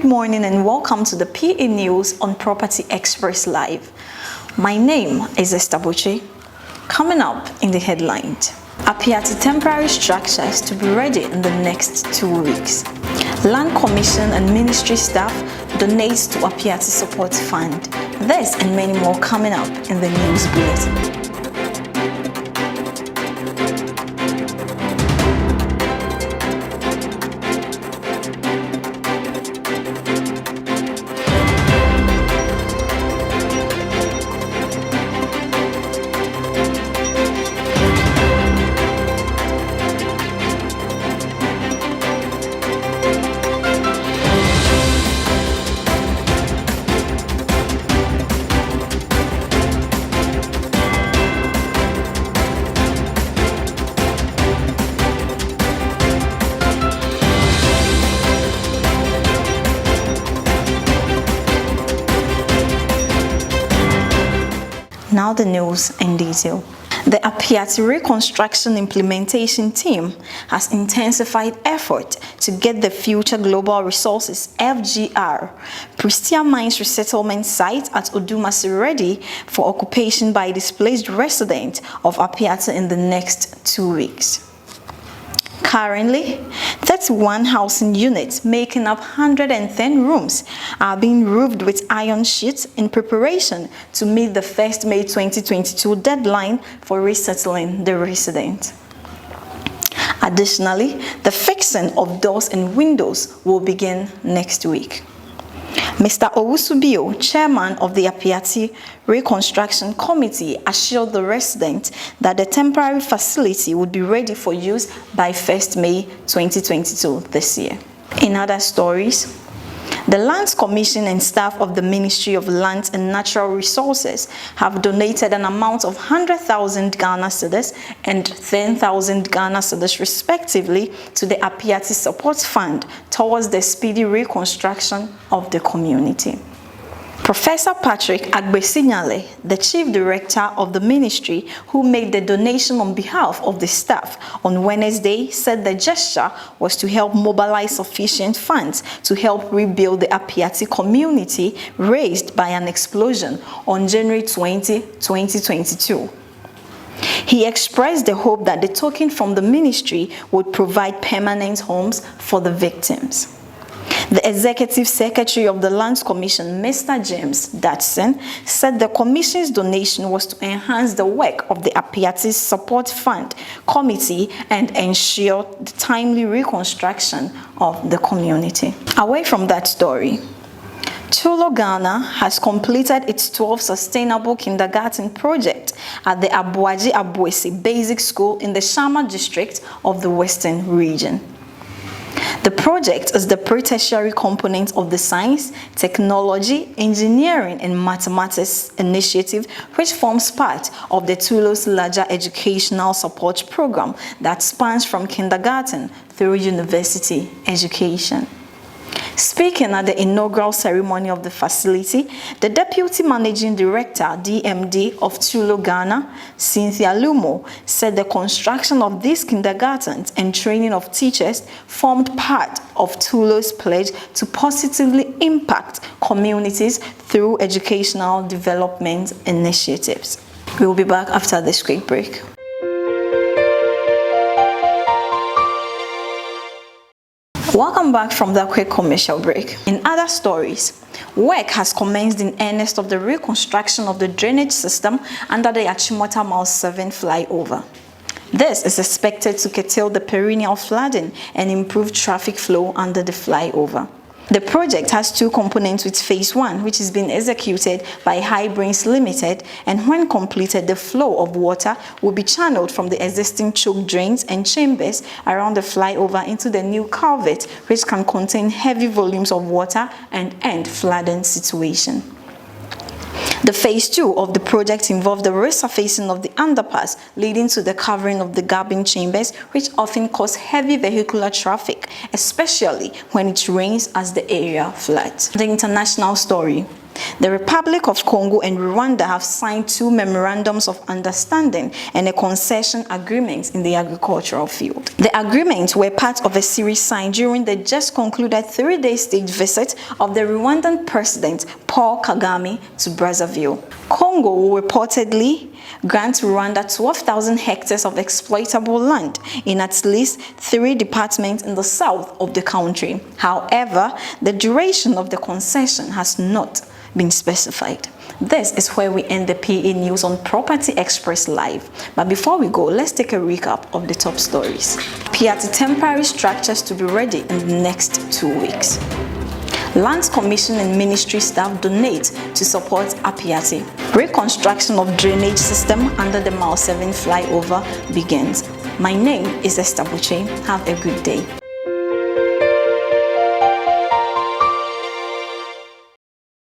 Good morning and welcome to the PA News on Property Express Live. My name is Esther Boche. Coming up in the headlines, Apiati temporary structures to be ready in the next 2 weeks. Land Commission and Ministry staff donates to Apiati Support Fund. This and many more coming up in the news bulletin. Now the news in detail. The Apiati Reconstruction Implementation Team has intensified effort to get the Future Global Resources FGR Prestia Mines Resettlement Site at Odumasi ready for occupation by displaced residents of Apiati in the next 2 weeks. Currently, 31 housing units making up 110 rooms are being roofed with iron sheets in preparation to meet the 1st May 2022 deadline for resettling the residents. Additionally, the fixing of doors and windows will begin next week. Mr. Owusubio, chairman of the Apiati Reconstruction Committee, assured the residents that the temporary facility would be ready for use by 1st May 2022 this year. In other stories, the Lands Commission and staff of the Ministry of Lands and Natural Resources have donated an amount of 100,000 Ghana cedis and 10,000 Ghana cedis respectively to the Apiati Support Fund towards the speedy reconstruction of the community. Professor Patrick Agbesinyale, the Chief Director of the Ministry, who made the donation on behalf of the staff on Wednesday, said the gesture was to help mobilize sufficient funds to help rebuild the Apiati community raised by an explosion on January 20, 2022. He expressed the hope that the token from the ministry would provide permanent homes for the victims. The Executive Secretary of the Lands Commission, Mr. James Datson, said the Commission's donation was to enhance the work of the Apiati Support Fund Committee and ensure the timely reconstruction of the community. Away from that story, Tulo Ghana has completed its 12th Sustainable Kindergarten project at the Abuaji Abuesi Basic School in the Shama district of the Western region. The project is the pre-tertiary component of the Science, Technology, Engineering and Mathematics initiative, which forms part of the Tulo's larger educational support program that spans from kindergarten through university education. Speaking at the inaugural ceremony of the facility, the Deputy Managing Director, DMD of Tulo Ghana, Cynthia Lumo, said the construction of these kindergartens and training of teachers formed part of Tulo's pledge to positively impact communities through educational development initiatives. We will be back after this quick break. Welcome back from that quick commercial break. In other stories, work has commenced in earnest of the reconstruction of the drainage system under the Achimota Mile 7 flyover. This is expected to curtail the perennial flooding and improve traffic flow under the flyover. The project has two components, with phase 1, which is being executed by Highbrains Limited, and when completed, the flow of water will be channeled from the existing choke drains and chambers around the flyover into the new culvert, which can contain heavy volumes of water and end flooding situation. The phase 2 of the project involved the resurfacing of the underpass leading to the covering of the gapping chambers, which often cause heavy vehicular traffic, especially when it rains as the area floods. The international story. The Republic of Congo and Rwanda have signed 2 memorandums of understanding and a concession agreement in the agricultural field. The agreements were part of a series signed during the just concluded 3-day state visit of the Rwandan President Paul Kagame to Brazzaville. Congo will reportedly grant Rwanda 12,000 hectares of exploitable land in at least 3 departments in the south of the country. However, the duration of the concession has not been specified. This is where we end the PA News on Property Express Live. But before we go, let's take a recap of the top stories. Piatti temporary structures to be ready in the next 2 weeks. Lands Commission and Ministry staff donate to support Apiati. Reconstruction of drainage system under the Mile 7 flyover begins. My name is Esther Buche. Have a good day.